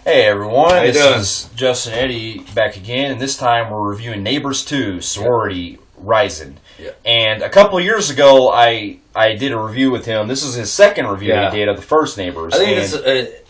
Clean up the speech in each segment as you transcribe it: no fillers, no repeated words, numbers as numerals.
Hey everyone, How you this doing? is Justin Eddie back again, and this time we're reviewing Neighbors 2, Sorority, Rising. Yeah. And a couple of years ago, I did a review with him. This is his second review he did of the first Neighbors. I think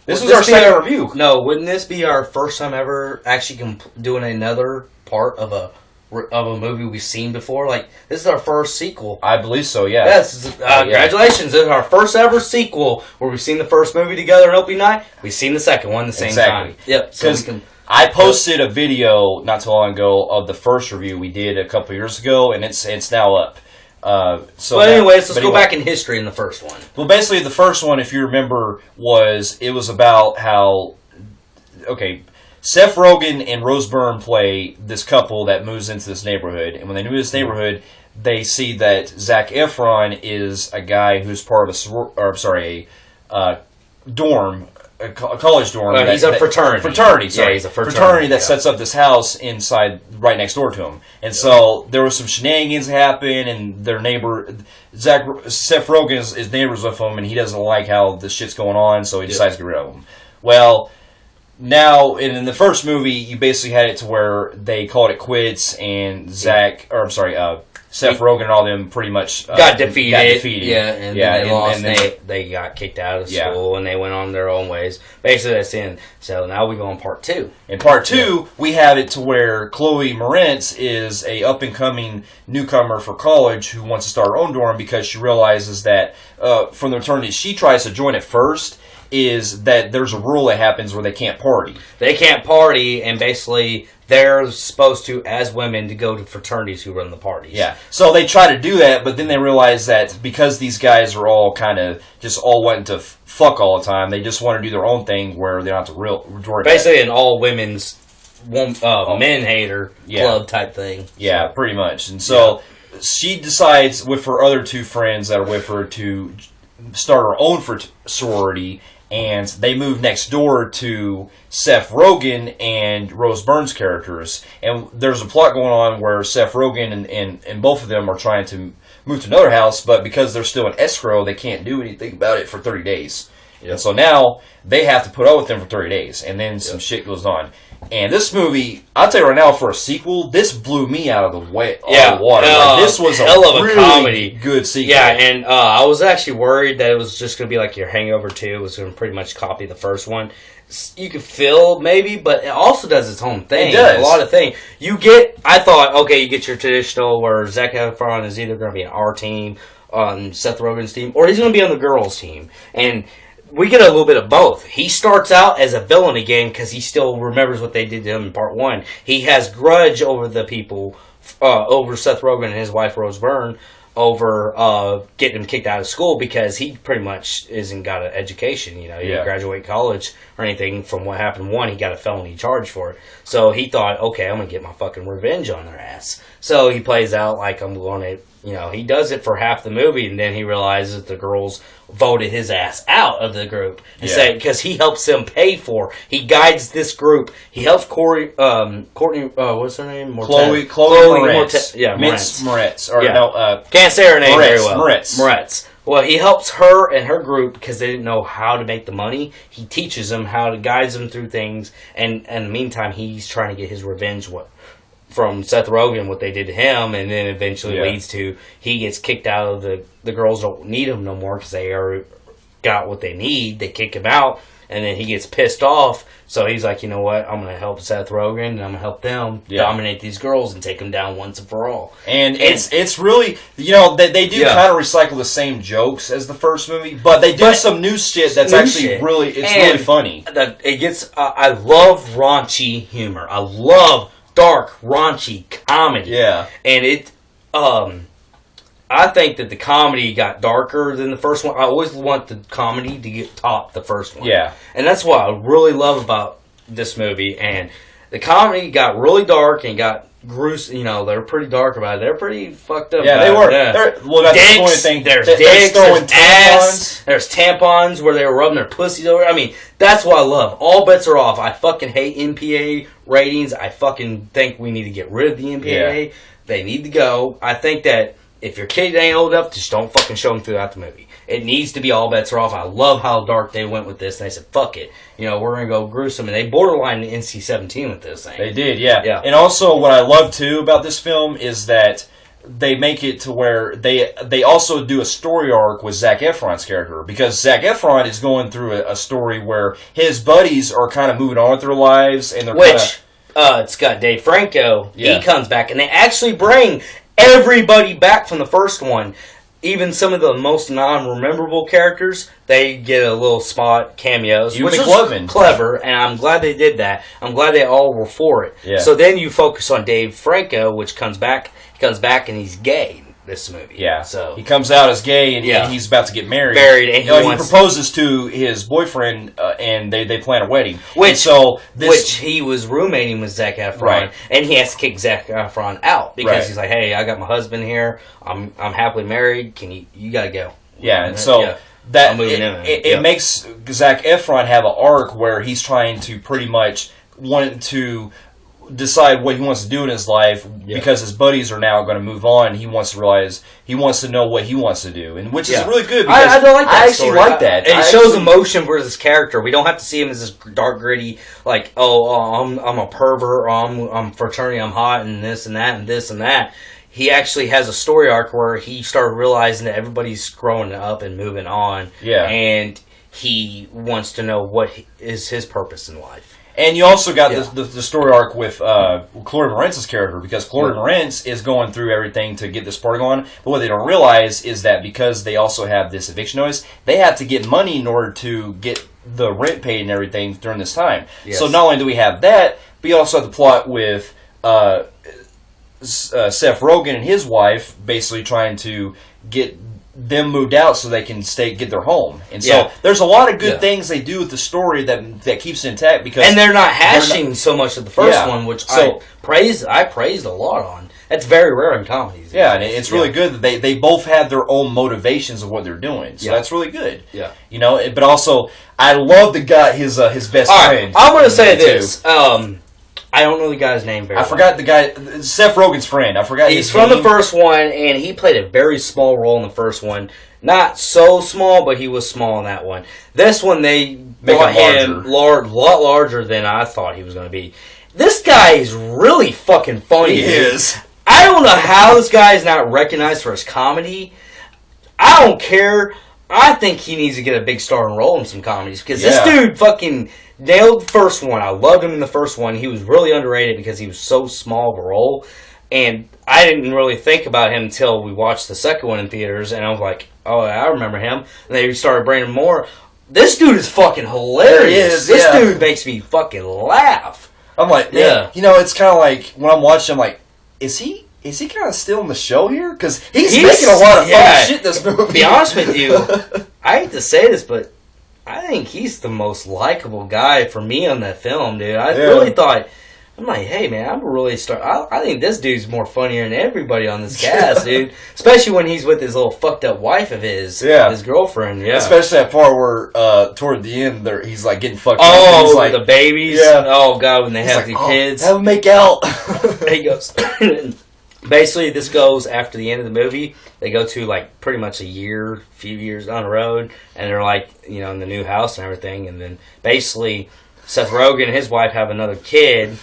this was our second review. No, wouldn't this be our first time ever actually doing another part of a movie we've seen before? Like, this is our first sequel. I believe so, yeah. Yes, congratulations. This is our first ever sequel where we've seen the first movie together in opening night. We've seen the second one the same time. Yep. So I posted a video not too long ago of the first review we did a couple years ago, and it's now up. Let's go back in history in the first one. Well, basically, the first one, if you remember, was about how Seth Rogen and Rose Byrne play this couple that moves into this neighborhood, and when they move to this neighborhood, they see that Zac Efron is a guy who's part of a dorm. A college dorm. He's a fraternity. Sorry. Yeah, he's a fraternity that sets up this house inside, right next door to him. And so there was some shenanigans happen, and their neighbor, Seth Rogen is neighbors with him, and he doesn't like how this shit's going on, so he decides to get rid of him. Well, now, in the first movie, you basically had it to where they called it quits, and Seth Rogen and all them pretty much got defeated. Yeah, and then they lost. They got kicked out of school, and they went on their own ways. Basically, that's the end. So now we go on part two. In part two, we have it to where Chloe Moretz is a up-and-coming newcomer for college who wants to start her own dorm because she realizes that from the fraternity she tries to join at first is that there's a rule that happens where they can't party. They can't party, and basically they're supposed to, as women, to go to fraternities who run the parties. Yeah. So they try to do that, but then they realize that because these guys are all kind of just all wanting to fuck all the time, they just want to do their own thing where they don't have to worry. Basically an all-women's men hater club type thing. Yeah, pretty much. And so she decides with her other two friends that are with her to start her own sorority, and they move next door to Seth Rogen and Rose Byrne's characters. And there's a plot going on where Seth Rogen and both of them are trying to move to another house, but because they're still in escrow, they can't do anything about it for 30 days. Yep. And so now they have to put up with them for 30 days, and then some shit goes on. And this movie, I'll tell you right now, for a sequel, this blew me out of the water. This was a hell of a really comedy, good sequel. Yeah, and I was actually worried that it was just going to be like your Hangover 2. It was going to pretty much copy the first one. You could feel maybe, but it also does its own thing. It does. A lot of things. I thought, you get your traditional where Zac Efron is either going to be on our team, on Seth Rogen's team, or he's going to be on the girls' team. And we get a little bit of both. He starts out as a villain again because he still remembers what they did to him in part one. He has grudge over the people, over Seth Rogen and his wife Rose Byrne, over getting him kicked out of school because he pretty much isn't got an education. He didn't graduate college or anything from what happened. One, he got a felony charge for it. So he thought, okay, I'm going to get my fucking revenge on their ass. So he plays out like I'm going to, he does it for half the movie, and then he realizes the girls voted his ass out of the group and say because he helps them pay for. He guides this group. He helps Courtney. What's her name? Chloe Moretz. Moretz. Can't say her name very well. Moretz. Well, he helps her and her group because they didn't know how to make the money. He teaches them how to guide them through things, and in the meantime, he's trying to get his revenge from Seth Rogen, what they did to him, and then eventually leads to he gets kicked out of the girls don't need him no more because they already got what they need. They kick him out, and then he gets pissed off. So he's like, you know what? I'm going to help Seth Rogen, and I'm going to help them dominate these girls and take them down once and for all. And it's really, they do kind of recycle the same jokes as the first movie, but they do some new shit that's actually really funny. I love raunchy humor. I love dark, raunchy comedy. Yeah. And I think that the comedy got darker than the first one. I always want the comedy to get top the first one. Yeah. And that's what I really love about this movie. And the comedy got really dark and got gruesome. They're pretty dark about it. They're pretty fucked up. Yeah, they were. Yeah. That's the only thing. There's dicks, there's ass, there's tampons where they were rubbing their pussies over. I mean, that's what I love. All bets are off. I fucking hate MPA ratings. I fucking think we need to get rid of the MPA. Yeah. They need to go. I think that if your kid ain't old enough, just don't fucking show them throughout the movie. it needs to be all bets are off. I love how dark they went with this. And they said, fuck it. You know, we're going to go gruesome. And they borderline NC-17 with this thing. They did, yeah. And also what I love, too, about this film is that they make it to where they also do a story arc with Zac Efron's character, because Zac Efron is going through a story where his buddies are kind of moving on with their lives, and they're it's got Dave Franco. Yeah. He comes back, and they actually bring everybody back from the first one. Even some of the most non-rememberable characters, they get a little spot cameos, which is clever, and I'm glad they did that. I'm glad they all were for it. Yeah. So then you focus on Dave Franco, which comes back. He comes back and he's gay. This movie, yeah. So he comes out as gay, and he's about to get married. And he proposes to his boyfriend, and they plan a wedding. Which he was roommating with Zac Efron, right. And he has to kick Zac Efron out because he's like, "Hey, I got my husband here. I'm happily married. Can you gotta go?" Yeah, and so that it makes Zac Efron have an arc where he's trying to pretty much want to decide what he wants to do in his life because his buddies are now going to move on. He wants to know what he wants to do, and which is really good. Because I like that. I actually like that. And it shows emotion for this character. We don't have to see him as this dark, gritty, like, I'm a pervert, or I'm fraternity, I'm hot, and this and that, and this and that. He actually has a story arc where he started realizing that everybody's growing up and moving on. Yeah, and he wants to know what is his purpose in life. And you also got the story arc with Chloe Moretz's character, because Chloe Moretz is going through everything to get this party going. But what they don't realize is that because they also have this eviction notice, they have to get money in order to get the rent paid and everything during this time. Yes. So not only do we have that, but you also have the plot with Seth Rogan and his wife basically trying to get them moved out so they can get their home, and so there's a lot of good things they do with the story that keeps it intact, because they're not hashing so much of the first one, which I praised a lot on. That's very rare in comedies. Yeah, and it's really good that they both have their own motivations of what they're doing, so that's really good. Yeah, you know, but also I love the guy, his best friend. I'm going to say this. I don't know the guy's name very well. I forgot the guy, Seth Rogen's friend. I forgot his name. He's from the first one, and he played a very small role in the first one. Not so small, but he was small in that one. This one, they brought him a lot larger than I thought he was going to be. This guy is really fucking funny. He is. I don't know how this guy is not recognized for his comedy. I don't care. I think he needs to get a big starring role in some comedies, because this dude fucking nailed the first one. I loved him in the first one. He was really underrated because he was so small of a role, and I didn't really think about him until we watched the second one in theaters, and I was like, oh, I remember him. And they started bringing more. This dude is fucking hilarious. This dude makes me fucking laugh. I'm like, man, you know, it's kind of like when I'm watching, I'm like, is he kind of still in the show here? Because he's making a lot of fun shit in this movie. To be honest with you, I hate to say this, but I think he's the most likable guy for me on that film, dude. I really thought, I'm like, hey, man, I think this dude's more funnier than everybody on this cast, dude. Especially when he's with his little fucked up wife of his girlfriend, Especially that part where, toward the end, he's like getting fucked up. Oh, like, the babies? Yeah. Oh, God, when they have the kids. Have them make out. He goes... Basically, this goes after the end of the movie. They go to, like, pretty much few years down the road, and they're, like, you know, in the new house and everything. And then, basically, Seth Rogen and his wife have another kid,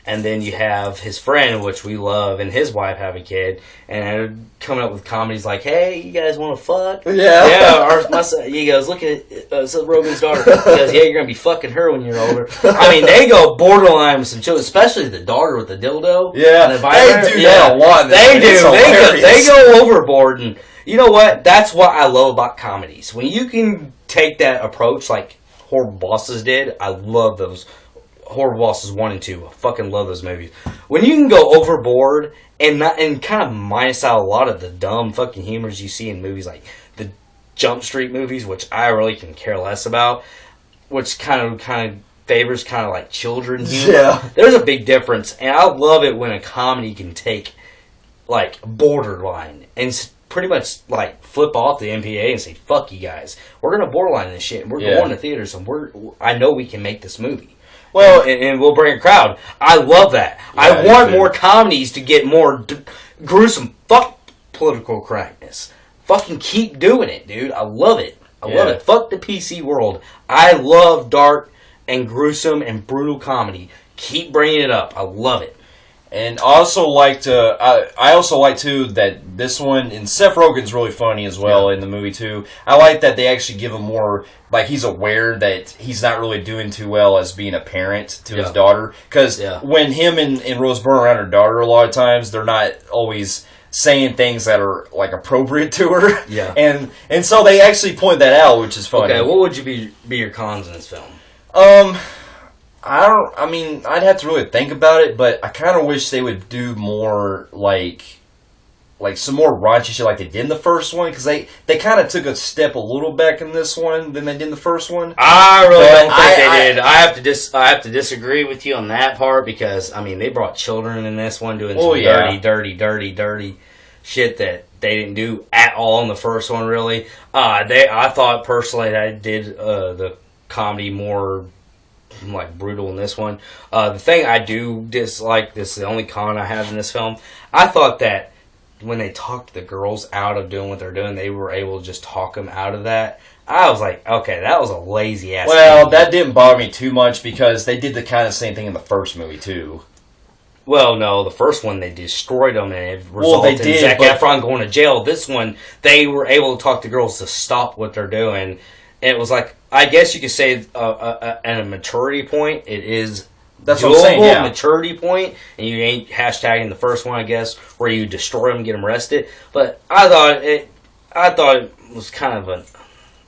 and then you have his friend, which we love, and his wife have a kid, and they're coming up with comedies like, hey, you guys want to fuck? Yeah, my son, he goes, look at Seth Rogen's daughter. He goes, yeah, you're going to be fucking her when you're older. I mean, they go borderline with some children, especially the daughter with the dildo. Yeah, they do that a lot. They do. They go overboard, and you know what? That's what I love about comedies. When you can take that approach like Horrible Bosses did, I love those. Horrible Bosses 1 and 2. I fucking love those movies. When you can go overboard and kind of minus out a lot of the dumb fucking humors you see in movies like the Jump Street movies, which I really can care less about, which kind of favors kind of like children humor. Yeah. There's a big difference, and I love it when a comedy can take like borderline and pretty much like flip off the MPA and say, fuck you guys. We're going to borderline this shit, and we're going to theaters, and I know we can make this movie. Well, and we'll bring a crowd. I love that. Yeah, I want more comedies to get more gruesome. Fuck political correctness. fucking keep doing it, dude. I love it. I love it. Fuck the PC world. I love dark and gruesome and brutal comedy. Keep bringing it up. I love it. And I also like too that this one, and Seth Rogen's really funny as well in the movie too. I like that they actually give him more, like he's aware that he's not really doing too well as being a parent to his daughter. Because when him and Rose Byrne are around her daughter a lot of times, they're not always saying things that are like appropriate to her. Yeah. And so they actually point that out, which is funny. Okay, what would you be your cons in this film? I'd have to really think about it, but I kind of wish they would do more, like some more raunchy shit like they did in the first one, because they kind of took a step a little back in this one than they did in the first one. I really don't think they did. I have to disagree with you on that part, because, I mean, they brought children in this one doing some dirty shit that they didn't do at all in the first one, really. I thought, personally, that I did the comedy more like brutal in this one. The thing I do dislike, this is the only con I have in this film, I thought that when they talked the girls out of doing what they're doing, they were able to just talk them out of that. I was like, okay, that was a lazy ass thing. That didn't bother me too much, because they did the kind of same thing in the first movie too. Well, no, the first one they destroyed them, and it resulted in Zac Efron going to jail. This one, they were able to talk the girls to stop what they're doing. And it was like, I guess you could say at a maturity point, it is that's what I'm saying, yeah. Maturity point, and you ain't hashtagging the first one, I guess, where you destroy them and get them arrested. But I thought it was kind of an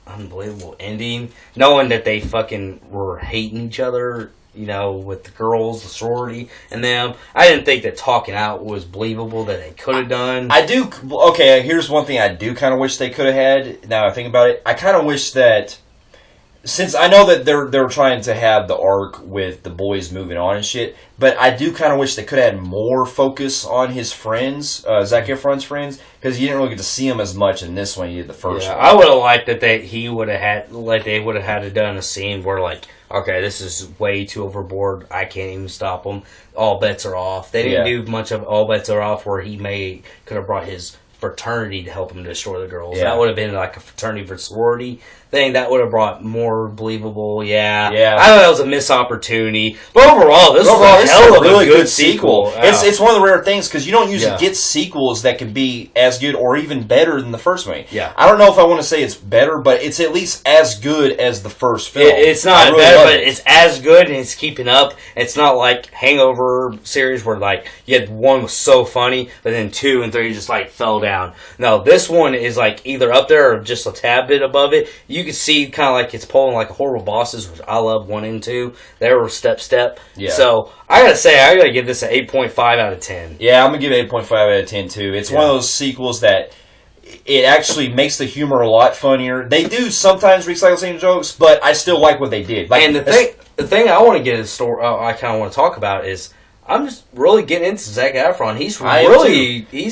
unbelievable ending, knowing that they fucking were hating each other, you know, with the girls, the sorority, and them. I didn't think that talking out was believable that they could have done. Okay, here's one thing I do kind of wish they could have had, now I think about it. I kind of wish that, since I know that they're trying to have the arc with the boys moving on and shit, but I do kind of wish they could have had more focus on his friends, Zac Efron's friends, because you didn't really get to see him as much in this one you did the first one. I would have liked that they would have had to done a scene where, like, okay, this is way too overboard, I can't even stop them, all bets are off. They didn't do much of all bets are off, where he could have brought his fraternity to help him destroy the girls. That would have been like a fraternity for sorority thing. That would have brought more believable. I thought that was a missed opportunity. But overall, this was a hell of a really good sequel. It's one of the rare things, because you don't usually get sequels that can be as good or even better than the first movie. I don't know if I want to say it's better, but it's at least as good as the first film. It's not better, but it's as good, and it's keeping up. It's not like Hangover series where, like, you had one was so funny, but then 2 and 3 just like fell down. No, this one is like either up there or just a tad bit above it. You can see kind of like it's pulling like Horrible Bosses, which I love 1 and 2. They were step. So I gotta give this an 8.5 out of 10. Yeah, I'm gonna give it 8.5 out of 10 too. It's one of those sequels that it actually makes the humor a lot funnier. They do sometimes recycle same jokes, but I still like what they did. Like, and the thing I want to get into I kind of want to talk about is, I'm just really getting into Zac Efron. He's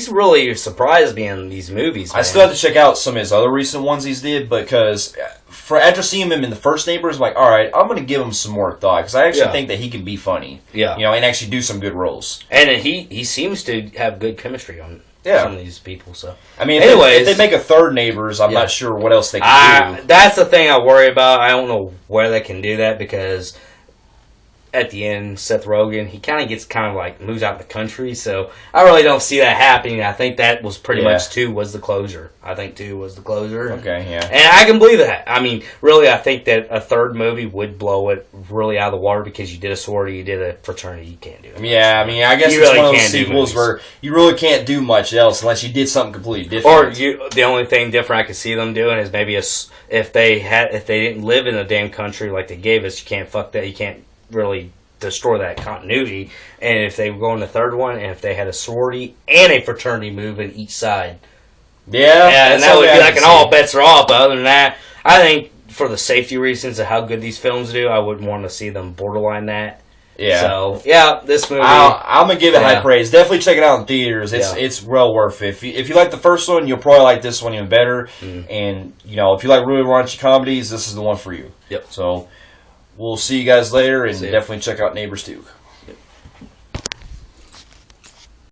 really surprised me in these movies, man. I still have to check out some of his other recent ones he's did, because after seeing him in the first Neighbors, I'm like, all right, I'm going to give him some more thought, because I actually think that he can be funny. And actually do some good roles. And he seems to have good chemistry on some of these people. So, I mean, if they make a third Neighbors, I'm not sure what else they can do. That's the thing I worry about. I don't know where they can do that, because at the end, Seth Rogen, he kind of gets moves out in the country, so I really don't see that happening. I think that was pretty much 2 was the closure. Okay, yeah. And I can believe that. I mean, really, I think that a third movie would blow it really out of the water, because you did a sorority, you did a fraternity, you can't do it. Yeah, I mean, I guess it's one of those sequels where you really can't do much else unless you did something completely different. Or the only thing different I could see them doing is maybe if they didn't live in a damn country like they gave us, you can't fuck that, you can't really destroy that continuity. And if they go in the third one, and if they had a sorority and a fraternity move in each side, and that would be like an all bets are off. But other than that, I think for the safety reasons of how good these films do, I wouldn't want to see them borderline that. So this movie, I'm gonna give it high praise. Definitely check it out in theaters. It's well worth it. If you like the first one, you'll probably like this one even better. And if you like really raunchy comedies, this is the one for you. Yep. So we'll see you guys later, and definitely check out Neighbors 2.